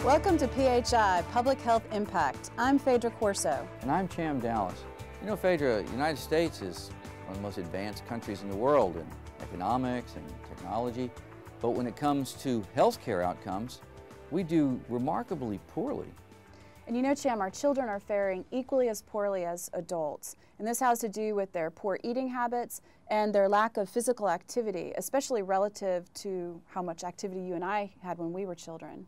Welcome to PHI, Public Health Impact. I'm Phaedra Corso. And I'm Cham Dallas. You know, Phaedra, the United States is one of the most advanced countries in the world in economics and technology, but when it comes to healthcare outcomes, we do remarkably poorly. And you know, Cham, our children are faring equally as poorly as adults. And this has to do with their poor eating habits and their lack of physical activity, especially relative to how much activity you and I had when we were children.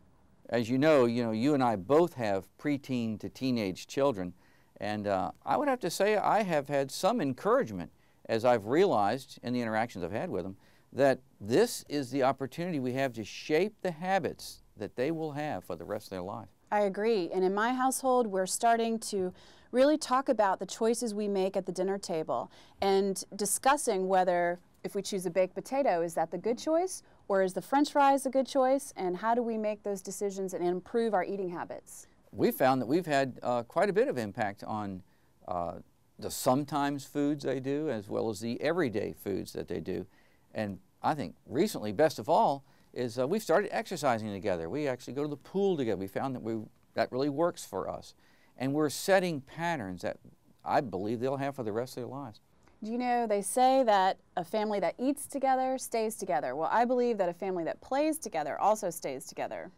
As you know, you and I both have preteen to teenage children, and I would have to say I have had some encouragement as I've realized in the interactions I've had with them that this is the opportunity we have to shape the habits that they will have for the rest of their life. I agree, and in my household we're starting to really talk about the choices we make at the dinner table and discussing whether if we choose a baked potato, is that the good choice? Or is the French fries a good choice? And how do we make those decisions and improve our eating habits? We've found that we've had quite a bit of impact on the sometimes foods they do as well as the everyday foods that they do. And I think recently, best of all, is we've started exercising together. We actually go to the pool together. We found that that really works for us. And we're setting patterns that I believe they'll have for the rest of their lives. Do you know, they say that a family that eats together stays together. Well, I believe that a family that plays together also stays together.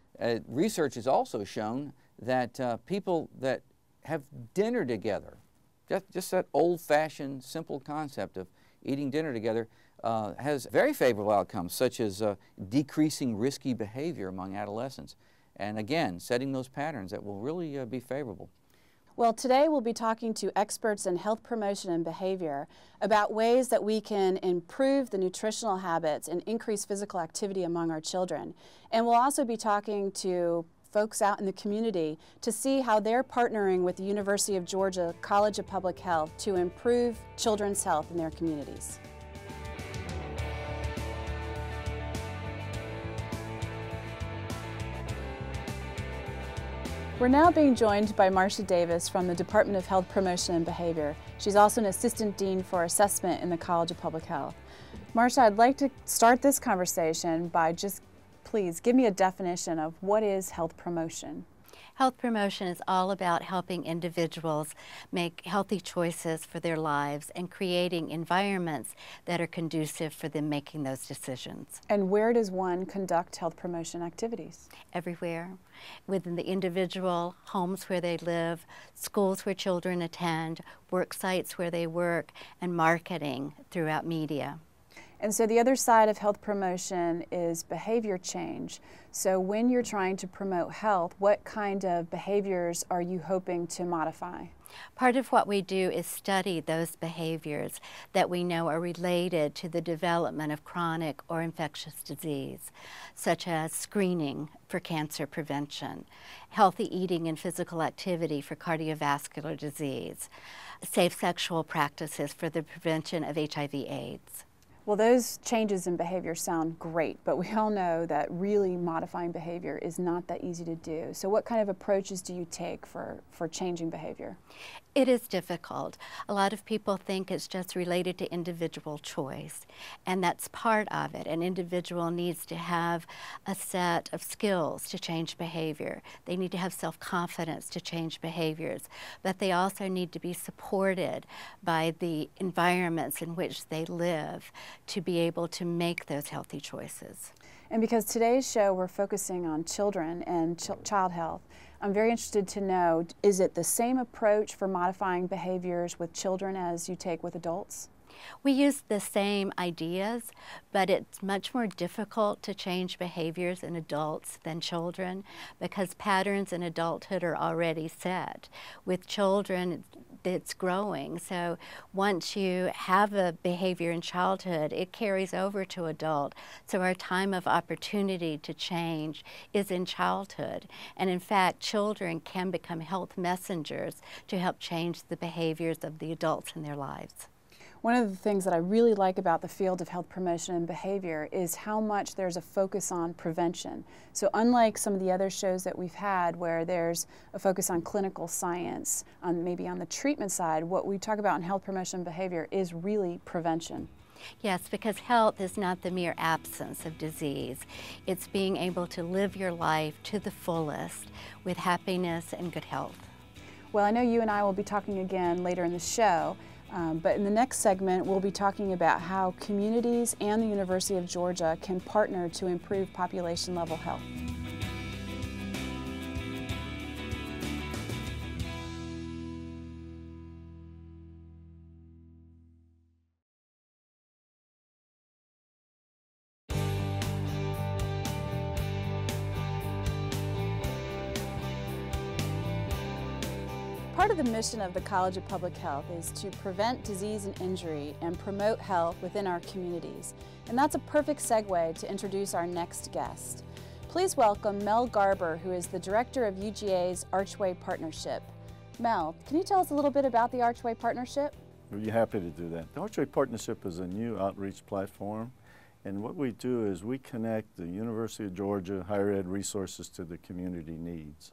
Research has also shown that people that have dinner together, just that old-fashioned, simple concept of eating dinner together, has very favorable outcomes, such as decreasing risky behavior among adolescents. And again, setting those patterns that will really be favorable. Well, today we'll be talking to experts in health promotion and behavior about ways that we can improve the nutritional habits and increase physical activity among our children. And we'll also be talking to folks out in the community to see how they're partnering with the University of Georgia College of Public Health to improve children's health in their communities. We're now being joined by Marcia Davis from the Department of Health Promotion and Behavior. She's also an Assistant Dean for Assessment in the College of Public Health. Marcia, I'd like to start this conversation by just, please, give me a definition of what is health promotion. Health promotion is all about helping individuals make healthy choices for their lives and creating environments that are conducive for them making those decisions. And where does one conduct health promotion activities? Everywhere. Within the individual homes where they live, schools where children attend, work sites where they work, and marketing throughout media. And so the other side of health promotion is behavior change. So when you're trying to promote health, what kind of behaviors are you hoping to modify? Part of what we do is study those behaviors that we know are related to the development of chronic or infectious disease, such as screening for cancer prevention, healthy eating and physical activity for cardiovascular disease, safe sexual practices for the prevention of HIV/AIDS. Well, those changes in behavior sound great, but we all know that really modifying behavior is not that easy to do. So what kind of approaches do you take for changing behavior? It is difficult. A lot of people think it's just related to individual choice, and that's part of it. An individual needs to have a set of skills to change behavior. They need to have self-confidence to change behaviors, but they also need to be supported by the environments in which they live to be able to make those healthy choices. And because today's show we're focusing on children and child health, I'm very interested to know, is it the same approach for modifying behaviors with children as you take with adults? We use the same ideas, but it's much more difficult to change behaviors in adults than children because patterns in adulthood are already set. With children, it's growing. So once you have a behavior in childhood, it carries over to adult. So our time of opportunity to change is in childhood. And in fact, children can become health messengers to help change the behaviors of the adults in their lives. One of the things that I really like about the field of health promotion and behavior is how much there's a focus on prevention. So unlike some of the other shows that we've had where there's a focus on clinical science, maybe on the treatment side, what we talk about in health promotion and behavior is really prevention. Yes, because health is not the mere absence of disease. It's being able to live your life to the fullest with happiness and good health. Well, I know you and I will be talking again later in the show, but in the next segment we'll be talking about how communities and the University of Georgia can partner to improve population level health. Part of the mission of the College of Public Health is to prevent disease and injury and promote health within our communities. And that's a perfect segue to introduce our next guest. Please welcome Mel Garber, who is the director of UGA's Archway Partnership. Mel, can you tell us a little bit about the Archway Partnership? We'd be happy to do that. The Archway Partnership is a new outreach platform, and what we do is we connect the University of Georgia higher ed resources to the community needs.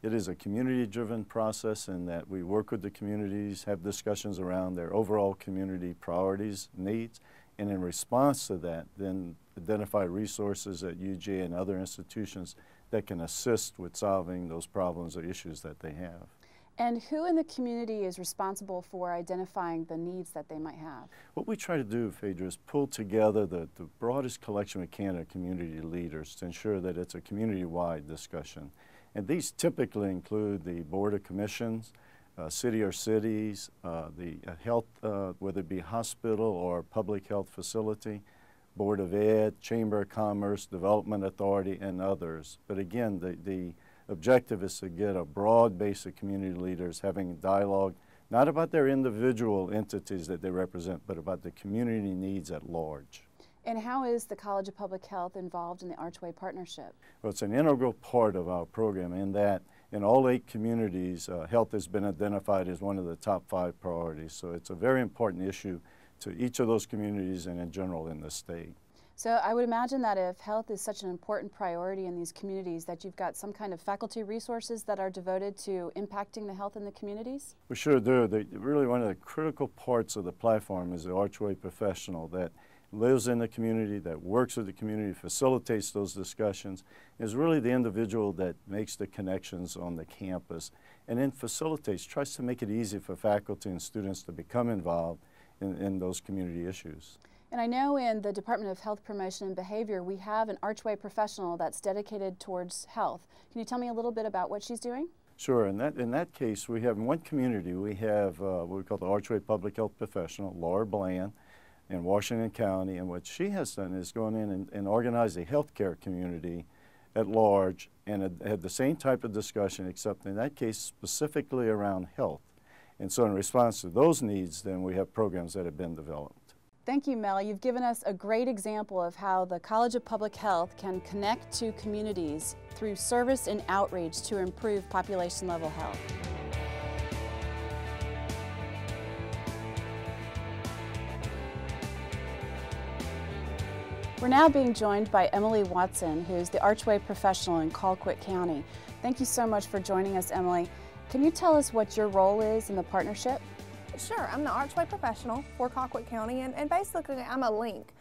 It is a community-driven process in that we work with the communities, have discussions around their overall community priorities, needs, and in response to that, then identify resources at UGA and other institutions that can assist with solving those problems or issues that they have. And who in the community is responsible for identifying the needs that they might have? What we try to do, Phaedra, is pull together the broadest collection we can of community leaders to ensure that it's a community-wide discussion. And these typically include the Board of Commissions, city or cities, the health, whether it be hospital or public health facility, Board of Ed, Chamber of Commerce, Development Authority, and others. But again, the objective is to get a broad base of community leaders having a dialogue, not about their individual entities that they represent, but about the community needs at large. And how is the College of Public Health involved in the Archway Partnership? Well, it's an integral part of our program in that in all 8 communities, health has been identified as one of the top 5 priorities. So it's a very important issue to each of those communities and in general in the state. So I would imagine that if health is such an important priority in these communities, that you've got some kind of faculty resources that are devoted to impacting the health in the communities? We sure do. Really one of the critical parts of the platform is the Archway professional that lives in the community, that works with the community, facilitates those discussions, is really the individual that makes the connections on the campus and then facilitates, tries to make it easy for faculty and students to become involved in those community issues. And I know in the Department of Health Promotion and Behavior, we have an Archway professional that's dedicated towards health. Can you tell me a little bit about what she's doing? Sure. In that case, we have in one community, we have what we call the Archway Public Health Professional, Laura Bland, in Washington County, and what she has done is gone in and organized a healthcare community at large and had the same type of discussion, except in that case specifically around health. And so in response to those needs, then we have programs that have been developed. Thank you, Mel. You've given us a great example of how the College of Public Health can connect to communities through service and outreach to improve population level health. We're now being joined by Emily Watson, who's the Archway professional in Colquitt County. Thank you so much for joining us, Emily. Can you tell us what your role is in the partnership? Sure, I'm the Archway professional for Colquitt County, and basically I'm a link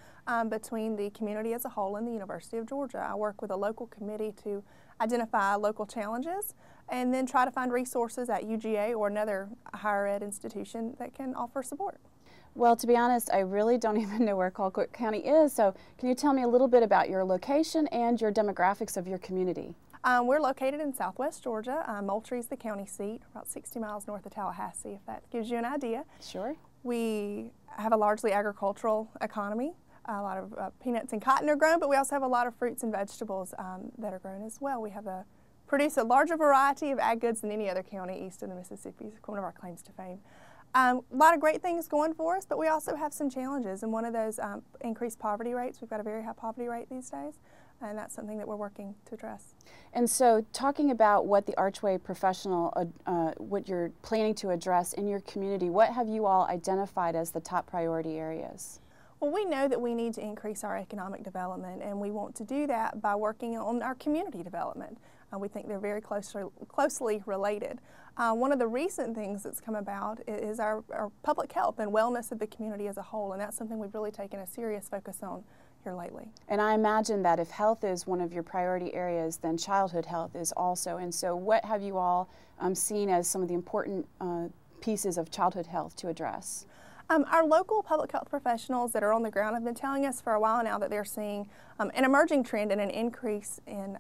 between the community as a whole and the University of Georgia. I work with a local committee to identify local challenges and then try to find resources at UGA or another higher ed institution that can offer support. Well, to be honest, I really don't even know where Colquitt County is, so can you tell me a little bit about your location and your demographics of your community? We're located in southwest Georgia. Moultrie is the county seat, about 60 miles north of Tallahassee, if that gives you an idea. Sure. We have a largely agricultural economy. A lot of peanuts and cotton are grown, but we also have a lot of fruits and vegetables that are grown as well. We have produce a larger variety of ag goods than any other county east of the Mississippi. It's one of our claims to fame. A lot of great things going for us, but we also have some challenges, and one of those increased poverty rates. We've got a very high poverty rate these days, and that's something that we're working to address. And so talking about what the Archway professional, what you're planning to address in your community, what have you all identified as the top priority areas? Well, we know that we need to increase our economic development, and we want to do that by working on our community development. We think they're very closely related. One of the recent things that's come about is our public health and wellness of the community as a whole, and that's something we've really taken a serious focus on here lately. And I imagine that if health is one of your priority areas, then childhood health is also. And so what have you all seen as some of the important pieces of childhood health to address? Our local public health professionals that are on the ground have been telling us for a while now that they're seeing an emerging trend and an increase in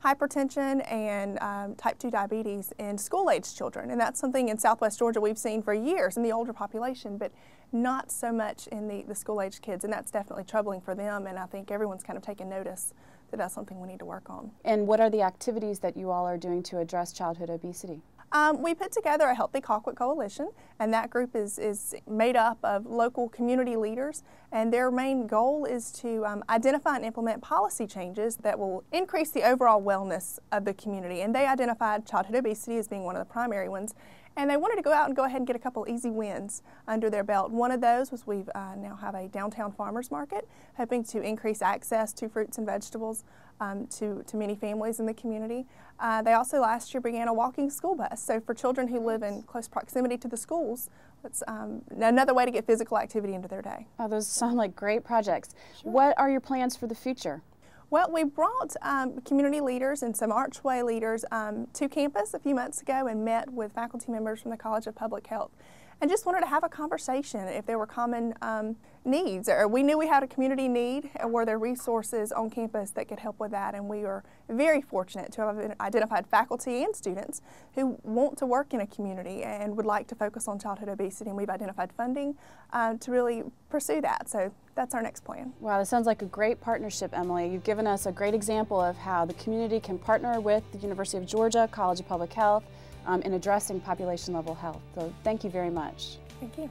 hypertension and type 2 diabetes in school-aged children. And that's something in Southwest Georgia we've seen for years in the older population, but not so much in the school-aged kids. And that's definitely troubling for them, and I think everyone's kind of taken notice that that's something we need to work on. And what are the activities that you all are doing to address childhood obesity? We put together a Healthy Colquitt Coalition, and that group is made up of local community leaders, and their main goal is to identify and implement policy changes that will increase the overall wellness of the community. And they identified childhood obesity as being one of the primary ones, and they wanted to go out and go ahead and get a couple easy wins under their belt. One of those was we now have a downtown farmers market, hoping to increase access to fruits and vegetables to many families in the community. They also last year began a walking school bus. So for children who live in close proximity to the schools, it's another way to get physical activity into their day. Oh, those sound like great projects. Sure. What are your plans for the future? Well, we brought community leaders and some Archway leaders to campus a few months ago and met with faculty members from the College of Public Health, and just wanted to have a conversation if there were common needs, or we knew we had a community need, and were there resources on campus that could help with that. And we are very fortunate to have identified faculty and students who want to work in a community and would like to focus on childhood obesity, and we've identified funding to really pursue that. So that's our next plan. Wow, that sounds like a great partnership, Emily. You've given us a great example of how the community can partner with the University of Georgia College of Public Health in addressing population level health. So thank you very much. Thank you.